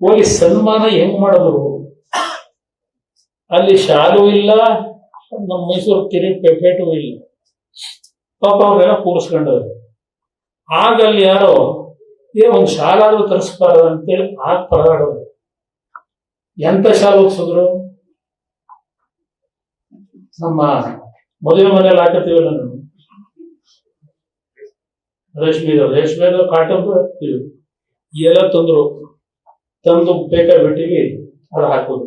ಹೋಗಿ ಸನ್ಮಾನ ಹೆಂಗ್ ಮಾಡಿದ್ರು. ಅಲ್ಲಿ ಶಾಲು ಇಲ್ಲ, ನಮ್ಮ ಮೈಸೂರು ಪೇಟು ಇಲ್ಲ. ಪಾಪ ಅವ್ರೆಲ್ಲ ಕೂರಿಸ್ಕೊಂಡವ್ರು. ಆಗ ಅಲ್ಲಿ ಯಾರೋ ಒಂದು ಶಾಲಾರು ತರಿಸ್ಬಾರ್ದು ಅಂತೇಳಿ ಆಗ ಪರದಾಡೋದು. ಎಂತ ಶಾಲು ಓದಿಸಿದ್ರು? ನಮ್ಮ ಮದುವೆ ಮನೇಲಿ ಹಾಕತ್ತೀವಲ್ಲ ನಾವು, ರೇಷ್ಮೆದು ಕಾಟನ್ ಹಾಕ್ತೀವಿ. ಎಲ್ಲ ತಂದು ಬೇಕಾಗ್ಬಿಟ್ಟಿಗೆ ಅದು ಹಾಕೋದು.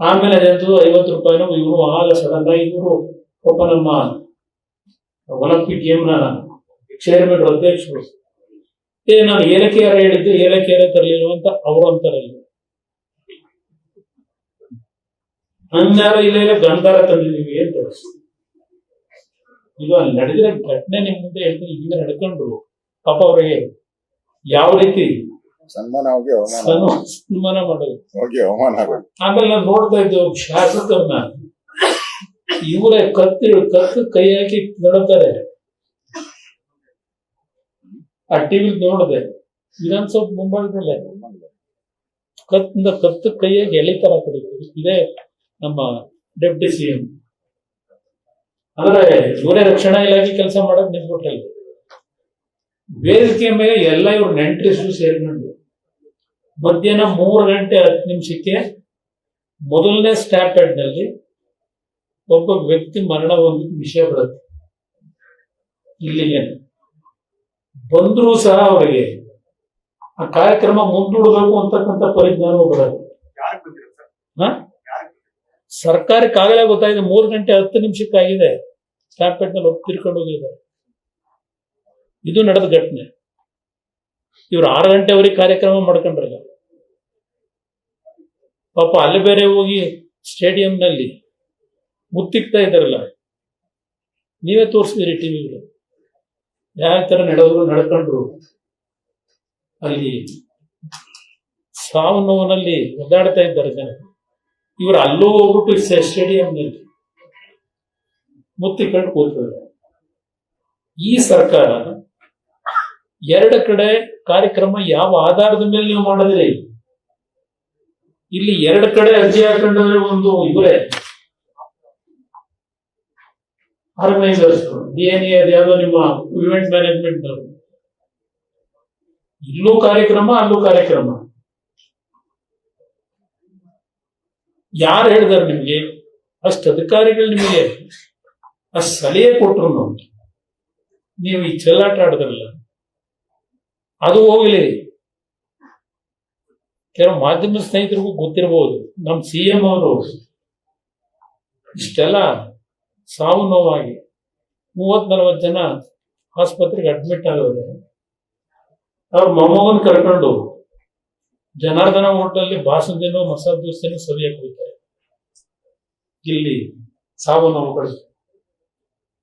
ಆಮೇಲೆ ಅದಂತೂ 50 ರೂಪಾಯಿನೋ ಇವರು ಆಗ ಸಡನ್ ಆಗಿ ಇವರು ಪಾಪ ನಮ್ಮ ಒಲಿಂಪಿಕ್ ಗೇಮ್ನ ಚೇರ್ಮನ್ ಅಧ್ಯಕ್ಷರು, ನಾನು ಏಲಕ್ಕಿಯಾರ ಹೇಳಿದ್ದೆ, ಏಲಕ್ಕಿಯಾರ ತರಲಿಲ್ಲ ಅಂತ ಅವರು ಅಂತಾರಲ್ಲ. ಅಂಗಾರ ಇಲ್ಲ ಗಂಧಾರ ತಂದಿದ್ದೀವಿ ಅಂತ. ಇದು ಅಲ್ಲಿ ನಡೆದಿರೋ ಘಟನೆ ನಿಮ್ ಮುಂದೆ ಹೇಳ್ತೀನಿ. ಹಿಂಗೆ ನಡ್ಕೊಂಡ್ರು ಪಾಪ ಅವ್ರಿಗೆ ಯಾವ ರೀತಿ ಸನ್ಮಾನ ಮಾಡೋದು. ಆಮೇಲೆ ನಾನು ನೋಡ್ತಾ ಇದ್ದು ಶಾಸಕರನ್ನ, ಇವರೇ ಕತ್ತು ಕೈ ಹಾಕಿ ನಡ್ತಾರೆ. ಆ ಟಿವಿ ನೋಡಿದೆ, ವಿಧಾನಸೌಧ ಮುಂಭಾಗದಲ್ಲೇ ಕತ್ತು ಕೈಯಾಗಿ ಎಳಿತಾರ ಕಡೆ. ಇದೇ ನಮ್ಮ ಡೆಪ್ಟಿ ಸಿಎಂ. ಅಂದ್ರೆ ಇವರೇ ರಕ್ಷಣಾ ಇಲಾಖೆ ಕೆಲಸ ಮಾಡಕ್ ನಿಂತ್ಬಿಟ್ರಲ್ಲ. ವೇದಿಕೆ ಮೇಲೆ ಎಲ್ಲ ಇವ್ರು ನೆಂಟ್ರಿಸ್ಟು ಸೇರ್ಕೊಂಡು ಮಧ್ಯಾಹ್ನ 3:10 ಮೊದಲನೇ ಸ್ಟ್ಯಾಪೆಡ್ ನಲ್ಲಿ ಒಬ್ಬ ವ್ಯಕ್ತಿ ಮರಣ ಹೊಂದಿದ ವಿಷಯ ಬರುತ್ತೆ. ಇಲ್ಲಿಗೆ ಬಂದರೂ ಸಹ ಅವರಿಗೆ ಆ ಕಾರ್ಯಕ್ರಮ ಮುಂದೂಡಬೇಕು ಅಂತಕ್ಕಂಥ ಪರಿಜ್ಞಾನ ಬರುತ್ತೆ. ಸರ್ಕಾರಕ್ಕಾಗಲೇ ಗೊತ್ತಾಗಿದೆ. 3:10 ಆಗಿದೆ. ಸ್ಟ್ಯಾಪೆಡ್ ನಲ್ಲಿ ತಿರ್ಕೊಂಡು ಹೋಗಿದ್ದಾರೆ. ಇದು ನಡೆದ ಘಟನೆ. ಇವ್ರು 6 ಗಂಟೆವರೆಗೆ ಕಾರ್ಯಕ್ರಮ ಮಾಡ್ಕೊಂಡ್ರಲ್ಲ. ಪಾಪ ಅಲ್ಲಿ ಬೇರೆ ಹೋಗಿ ಸ್ಟೇಡಿಯಂನಲ್ಲಿ ಮುತ್ತಿಕ್ತಾ ಇದ್ದಾರಲ್ಲ. ನೀವೇ ತೋರಿಸಿದಿರಿ ಟಿವಿಗಳು ಯಾವ ತರ ನಡ್ಕೊಂಡ್ರು. ಅಲ್ಲಿ ಸಾವು ನೋವಿನಲ್ಲಿ ಒದ್ದಾಡ್ತಾ ಇದ್ದಾರೆ ಜನ. ಇವರು ಅಲ್ಲೂ ಹೋಗ್ಬಿಟ್ಟು ಸ್ಟೇಡಿಯಂನಲ್ಲಿ ಮುತ್ತಿಕೊಂಡು ಕೂತಾರೆ. ಈ ಸರ್ಕಾರ 2 ಕಡೆ ಕಾರ್ಯಕ್ರಮ ಯಾವ ಆಧಾರದ ಮೇಲೆ ನೀವು ಮಾಡಿದ್ರಿ? ಇಲ್ಲಿ 2 ಕಡೆ ಅರ್ಜಿ ಹಾಕೊಂಡ್ರೆ ಒಂದು ಇವರೇ ಆರ್ಗನೈಸರ್ಸ್, DNA ಅದ್ಯಾವುದೋ ನಿಮ್ಮ ಇವೆಂಟ್ ಮ್ಯಾನೇಜ್ಮೆಂಟ್, ಇಲ್ಲೂ ಕಾರ್ಯಕ್ರಮ ಅಲ್ಲೂ ಕಾರ್ಯಕ್ರಮ. ಯಾರು ಹೇಳಿದಾರೆ ನಿಮ್ಗೆ? ಅಷ್ಟು ಅಧಿಕಾರಿಗಳು ನಿಮಗೆ ಅಷ್ಟು ಸಲಹೆ ಕೊಟ್ರು. ನೀವು ಈ ಚೆಲ್ಲಾಟ ಆಡಿದ್ರಲ್ಲ, ಅದು ಹೋಗ್ಲಿ. ಕೆಲವು ಮಾಧ್ಯಮ ಸ್ನೇಹಿತರಿಗೂ ಗೊತ್ತಿರಬಹುದು, ನಮ್ಮ CM ಅವರು ಇಷ್ಟೆಲ್ಲ ಸಾವು ನೋವಾಗಿ 30-40 ಜನ ಆಸ್ಪತ್ರೆಗೆ ಅಡ್ಮಿಟ್ ಆಗೋದ್ರೆ ಅವ್ರ ಮೊಮ್ಮಗನ್ ಕರ್ಕೊಂಡು ಜನಾರ್ದನ ಹೋಟೆಲ್ ಬಾಸುಂದಿನೋ ಮಸಾಲೆ ದೋಸೆನೋ ಸವಿಯಕ್ಕೆ ಹೋಗ್ತಾರೆ. ಇಲ್ಲಿ ಸಾವು ನೋವುಗಳು.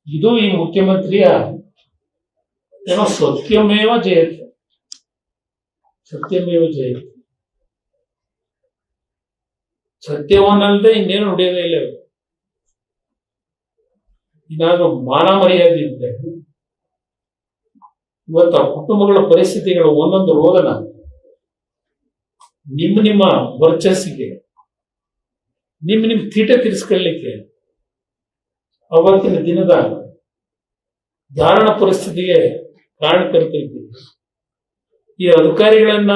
ಇದು ಈ ಮುಖ್ಯಮಂತ್ರಿಯ ಏನೋ ಸತ್ಯಮೇವ ಜಯತೆ, ಸತ್ಯಮೇವ ಜಯತೆ. ಸತ್ಯವನ್ನಲ್ಲದೆ ಇನ್ನೇನು ನುಡಿಯೋದೇ ಇಲ್ಲ. ಏನಾದ್ರೂ ಮಾನ ಮರ್ಯಾದೆ ಇದ್ದೆ ಇವತ್ತು ಆ ಕುಟುಂಬಗಳ ಪರಿಸ್ಥಿತಿಗಳು ಒಂದೊಂದು ರೋದನ ನಿಮ್ಮ ವರ್ಚಸ್ಸಿಗೆ, ನಿಮ್ಮ ತೀಟ ತೀರಿಸ್ಕೊಳ್ಳಿಕ್ಕೆ ಅವತ್ತಿನ ದಿನದ ಧಾರಣ ಪರಿಸ್ಥಿತಿಗೆ ಕಾರಣಕರ್ತಿದ್ದೀವಿ. ಈ ಅಧಿಕಾರಿಗಳನ್ನ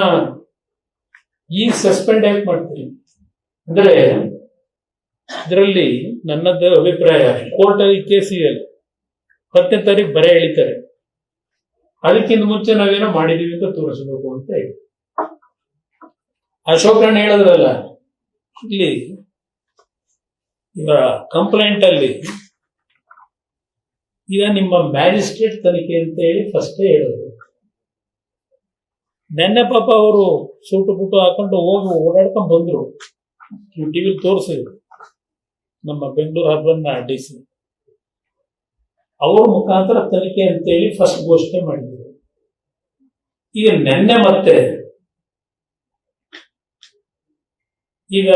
ಈಗ ಸಸ್ಪೆಂಡ್ ಯಾಕೆ ಮಾಡ್ತೀವಿ ಅಂದ್ರೆ, ಇದರಲ್ಲಿ ನನ್ನದು ಅಭಿಪ್ರಾಯ, ಕೋರ್ಟಲ್ಲಿ ಕೇಸ್ ಇದೆಯಲ್ಲ, 10ನೇ ತಾರೀಕು ಬರೆ ಎಳಿತಾರೆ. ಅದಕ್ಕಿಂತ ಮುಂಚೆ ನಾವೇನೋ ಮಾಡಿದೀವಿ ಅಂತ ತೋರಿಸಬೇಕು ಅಂತ ಹೇಳಿ ಅಶೋಕಣ್ಣ ಹೇಳಿದ್ರಲ್ಲ. ಇಲ್ಲಿ ಈಗ ಕಂಪ್ಲೇಂಟ್ ಅಲ್ಲಿ ಈಗ ನಿಮ್ಮ ಮ್ಯಾಜಿಸ್ಟ್ರೇಟ್ ತನಿಖೆ ಅಂತ ಹೇಳಿ ಫಸ್ಟೇ ಹೇಳೋದು. ನೆನ್ನೆ ಪಾಪ ಅವರು ಸೂಟು ಬುಟ್ಟು ಹಾಕೊಂಡು ಹೋಗಿ ಓಡಾಡ್ಕೊಂಡು ಬಂದ್ರು. ಟಿವಿಲಿ ತೋರಿಸಿದ್ರು ನಮ್ಮ ಬೆಂಗಳೂರು ಅರ್ಬನ್ DC. ಅವ್ರ ಮುಖಾಂತರ ತನಿಖೆ ಅಂತೇಳಿ ಫಸ್ಟ್ ಘೋಷಣೆ ಮಾಡಿದ್ರು. ಈಗ ನೆನ್ನೆ ಮತ್ತೆ ಈಗ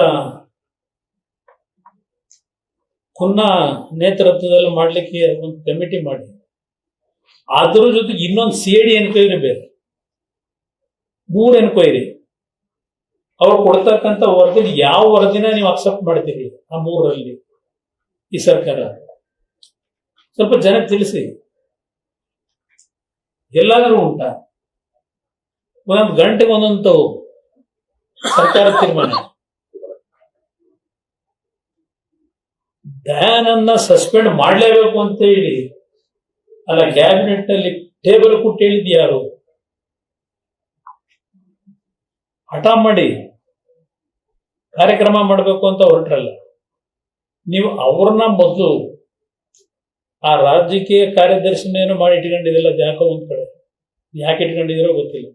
ಕುನ್ನಾ ನೇತೃತ್ವದಲ್ಲಿ ಮಾಡ್ಲಿಕ್ಕೆ ಒಂದು ಕಮಿಟಿ ಮಾಡಿ, ಅದ್ರ ಜೊತೆಗೆ ಇನ್ನೊಂದು CID ಎನ್ಕ್ವೈರಿ ಬೇರೆ, 3 ಎನ್ಕ್ವೈರಿ. ಅವ್ರು ಕೊಡ್ತಕ್ಕಂಥ ವರದಿ ಯಾವ ವರದಿನ ನೀವು ಅಕ್ಸೆಪ್ಟ್ ಮಾಡ್ತೀರಿ ಆ ಮೂರರಲ್ಲಿ ಈ ಸರ್ಕಾರ? ಸ್ವಲ್ಪ ಜನಕ್ಕೆ ತಿಳಿಸಿ. ಎಲ್ಲಾದ್ರೂ ಉಂಟಾ? ಒಂದೊಂದು ಗಂಟೆಗೆ ಒಂದೊಂದು ಸರ್ಕಾರ ತೀರ್ಮಾನ. ದಯಾನಂದ ಸಸ್ಪೆಂಡ್ ಮಾಡಲೇಬೇಕು ಅಂತ ಹೇಳಿ ಅಲ್ಲ, ಕ್ಯಾಬಿನೆಟ್ ನಲ್ಲಿ ಟೇಬಲ್ ಕೊಟ್ಟು ಹೇಳಿದ್ ಯಾರು? ಹಠ ಮಾಡಿ ಕಾರ್ಯಕ್ರಮ ಮಾಡಬೇಕು ಅಂತ ಹೊರಟ್ರಲ್ಲ ನೀವು. ಅವ್ರನ್ನ ಮೊದಲು ಆ ರಾಜಕೀಯ ಕಾರ್ಯದರ್ಶಿನೇನು ಮಾಡಿ ಇಟ್ಕೊಂಡಿದಿಲ್ಲ, ಯಾಕೋ ಒಂದ್ ಕಡೆ ಯಾಕೆ ಇಟ್ಕೊಂಡಿದಿರೋ ಗೊತ್ತಿಲ್ಲ.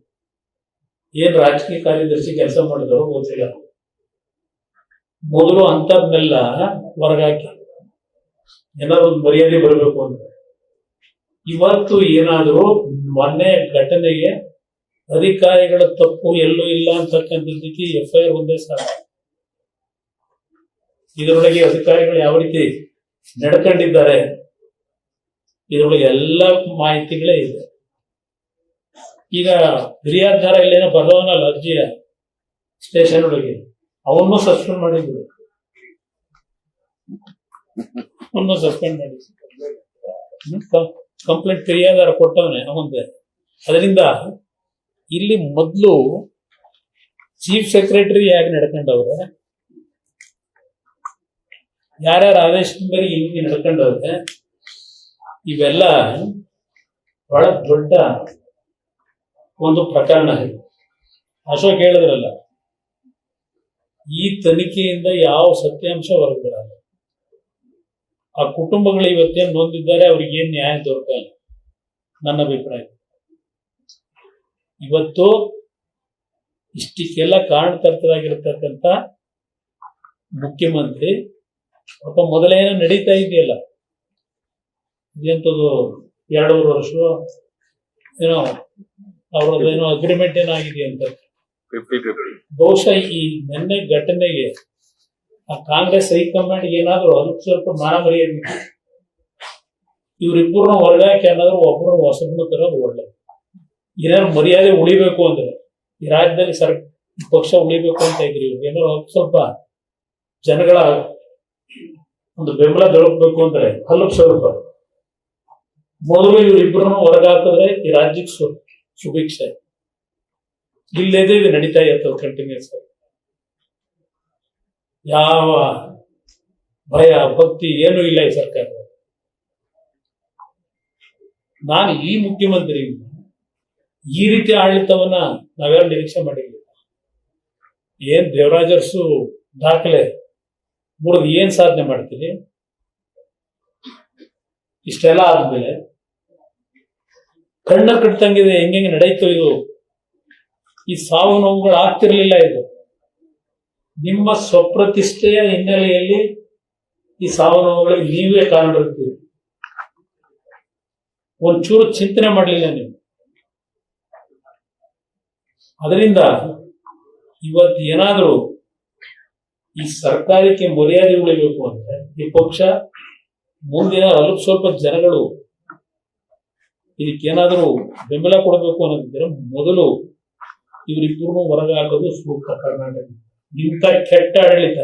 ಏನ್ ರಾಜಕೀಯ ಕಾರ್ಯದರ್ಶಿ ಕೆಲಸ ಮಾಡಿದವರು ಗೊತ್ತಿಲ್ಲ. ಮೊದಲು ಅಂತದ್ನೆಲ್ಲ ಹೊರಗಾಕಿ ಏನಾದ್ರು ಒಂದು ಮರ್ಯಾದೆ ಬರಬೇಕು ಅಂತ. ಇವತ್ತು ಏನಾದರೂ ಮೊನ್ನೆ ಘಟನೆಗೆ ಅಧಿಕಾರಿಗಳ ತಪ್ಪು ಎಲ್ಲೂ ಇಲ್ಲ ಅಂತಕ್ಕಂಥದ್ದಕ್ಕೆ FIR ಒಂದೇ ಸಾಕು. ಇದರೊಳಗೆ ಅಧಿಕಾರಿಗಳು ಯಾವ ರೀತಿ ನಡ್ಕೊಂಡಿದ್ದಾರೆ ಇದರೊಳಗೆ ಎಲ್ಲ ಮಾಹಿತಿಗಳೇ ಇದೆ. ಈಗ ಹಿರಿಯಾಧಾರ ಇಲ್ಲೇನೋ ಬರೋನಲ್ಲ ಅರ್ಜಿಯ ಸ್ಟೇಷನ್ ಒಳಗೆ, ಅವನು ಸಸ್ಪೆಂಡ್ ಮಾಡಿದ್ರು. ಅವನು ಸಸ್ಪೆಂಡ್ ಮಾಡಿದ್ರು, ಕಂಪ್ಲೇಂಟ್ ಫಿರ್ಯಾದಾರ ಕೊಟ್ಟವನೇ ಅವಂದೆ. ಅದರಿಂದ ಇಲ್ಲಿ ಮೊದಲು ಚೀಫ್ ಸೆಕ್ರೆಟರಿ ಯಾಕೆ ನಡ್ಕೊಂಡವ್ರೆ, ಯಾರ್ಯಾರ ಆದೇಶದ ಮೇಲೆ ಹಿಂಗೆ ನಡ್ಕೊಂಡವ್ರೆ, ಇವೆಲ್ಲ ಬಹಳ ದೊಡ್ಡ ಒಂದು ಪ್ರಕರಣ ಇದೆ. ಅಶೋಕ್ ಹೇಳಿದ್ರಲ್ಲ, ಈ ತನಿಖೆಯಿಂದ ಯಾವ ಸತ್ಯಾಂಶ ಹೊರಗೆ ಬರಲ್ಲ. ಆ ಕುಟುಂಬಗಳು ಇವತ್ತೇನು ನೊಂದಿದ್ದಾರೆ ಅವ್ರಿಗೆ ಏನ್ ನ್ಯಾಯ ದೊರಕಲ್ಲ ನನ್ನ ಅಭಿಪ್ರಾಯ. ಇವತ್ತು ಇಷ್ಟಕ್ಕೆಲ್ಲ ಕಾರಣಕರ್ತರಾಗಿರ್ತಕ್ಕಂಥ ಮುಖ್ಯಮಂತ್ರಿ ಪಾಪ ಮೊದಲೇನೋ ನಡೀತಾ ಇದೆಯಲ್ಲ, ಇದಂತದ್ದು 2.5 ವರ್ಷ ಏನೋ ಅವ್ರದ್ದೇನೋ ಅಗ್ರಿಮೆಂಟ್ ಏನಾಗಿದೆ ಅಂತ. ಬಹುಶಃ ಈ ನೆನ್ನೆ ಘಟನೆಗೆ ಆ ಕಾಂಗ್ರೆಸ್ ಹೈಕಮಾಂಡ್ ಏನಾದ್ರು ಅಲ್ಪ ಸ್ವಲ್ಪ ಮಾನ ಮರ್ಯಾದೆ ಇವ್ರಿಬ್ಬರನ್ನ ಹೊರಗಾಕಿ ಏನಾದ್ರು ಒಬ್ಬರು ಹೊಸಬ್ನ ತರೋದು ಒಳ್ಳೆ. ಏನಾದ್ರು ಮರ್ಯಾದೆ ಉಳಿಬೇಕು ಅಂದ್ರೆ ಈ ರಾಜ್ಯದಲ್ಲಿ ಪಕ್ಷ ಉಳಿಬೇಕು ಅಂತ ಇದ್ರಿ, ಇವ್ರು ಏನಾದ್ರು ಸ್ವಲ್ಪ ಜನಗಳ ಒಂದು ಬೆಂಬಲ ದೊರಕಬೇಕು ಅಂದ್ರೆ ಅಲ್ಪ ಸ್ವಲ್ಪ ಮೊದಲು ಇವರಿಬ್ಬರನ್ನು ಹೊರಗಾಕಿದ್ರೆ ಈ ರಾಜ್ಯಕ್ಕೆ ಸುಭಿಕ್ಷೆ. ಇಲ್ಲದೆ ಇದು ನಡೀತಾ ಇರ್ತದೆ ಕಂಟಿನ್ಯೂಸ್ ಆಗಿ. ಯಾವ ಭಯ ಭಕ್ತಿ ಏನೂ ಇಲ್ಲ ಈ ಸರ್ಕಾರ. ನಾನು ಈ ಮುಖ್ಯಮಂತ್ರಿ ಈ ರೀತಿ ಆಡಳಿತವನ್ನ ನಾವ್ಯಾರು ನಿರೀಕ್ಷೆ ಮಾಡಿರ್ಲಿಲ್ಲ. ಏನ್ ದೇವರಾಜರ್ಸು ದಾಖಲೆ ಮುರಿದು ಏನ್ ಸಾಧನೆ ಮಾಡ್ತೀರಿ? ಇಷ್ಟೆಲ್ಲ ಆದ್ಮೇಲೆ ಕಣ್ಣ ಕಟ್ತಂಗಿದೆ ಹೆಂಗೆ ನಡೀತು ಇದು. ಈ ಸಾವು ನೋವುಗಳು ಆಗ್ತಿರ್ಲಿಲ್ಲ. ಇದು ನಿಮ್ಮ ಸ್ವಪ್ರತಿಷ್ಠೆಯ ಹಿನ್ನೆಲೆಯಲ್ಲಿ ಈ ಸಾವು ನೋವುಗಳಿಗೆ ನೀವೇ ಕಾರಣರಿರ್ತೀವಿ. ಒಂಚೂರು ಚಿಂತನೆ ಮಾಡಲಿಲ್ಲ ನೀವು. ಅದರಿಂದ ಇವತ್ತು ಏನಾದರೂ ಈ ಸರ್ಕಾರಕ್ಕೆ ಮರ್ಯಾದೆ ಉಳಿಬೇಕು ಅಂದ್ರೆ ಈ ಪಕ್ಷ ಮುಂದಿನ ಅಲ್ಪ ಸ್ವಲ್ಪ ಜನಗಳು ಇದಕ್ಕೇನಾದರೂ ಬೆಂಬಲ ಕೊಡಬೇಕು ಅನ್ನೋದಿದ್ರೆ ಮೊದಲು ಇವರಿಬ್ಬರನ್ನು ಹೊರಗೆ ಹಾಕೋದು ಸೂಕ್ತ. ಕರ್ನಾಟಕ ಇಂಥ ಕೆಟ್ಟ ಆಡಳಿತ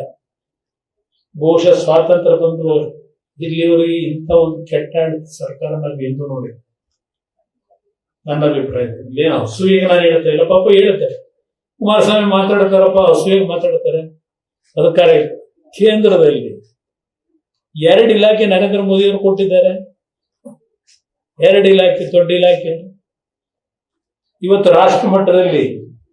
ಬಹುಶಃ ಸ್ವಾತಂತ್ರ್ಯ ಬಂದು ಇಲ್ಲಿವರೆಗೆ ಇಂಥ ಒಂದು ಕೆಟ್ಟ ಆಡಳಿತ ಸರ್ಕಾರ ನಾವು ಎಂದು ನೋಡಿ ನನ್ನ ಅಭಿಪ್ರಾಯದಲ್ಲಿ. ಏನು ಅಸೂಯೆಗೆ ನಾನು ಹೇಳ್ತಾ ಇಲ್ಲ, ಪಾಪ ಹೇಳ್ತಾರೆ. ಕುಮಾರಸ್ವಾಮಿ ಮಾತಾಡ್ತಾರಪ್ಪ, ಅಸೂಯೆಗೆ ಮಾತಾಡ್ತಾರೆ. ಅಧಿಕಾರ ಕೇಂದ್ರದಲ್ಲಿ 2 ಇಲಾಖೆ ನರೇಂದ್ರ ಮೋದಿ ಅವರು ಕೊಟ್ಟಿದ್ದಾರೆ. 2 ಇಲಾಖೆ ದೊಡ್ಡ ಇಲಾಖೆ. ಇವತ್ತು ರಾಷ್ಟ್ರ ಮಟ್ಟದಲ್ಲಿ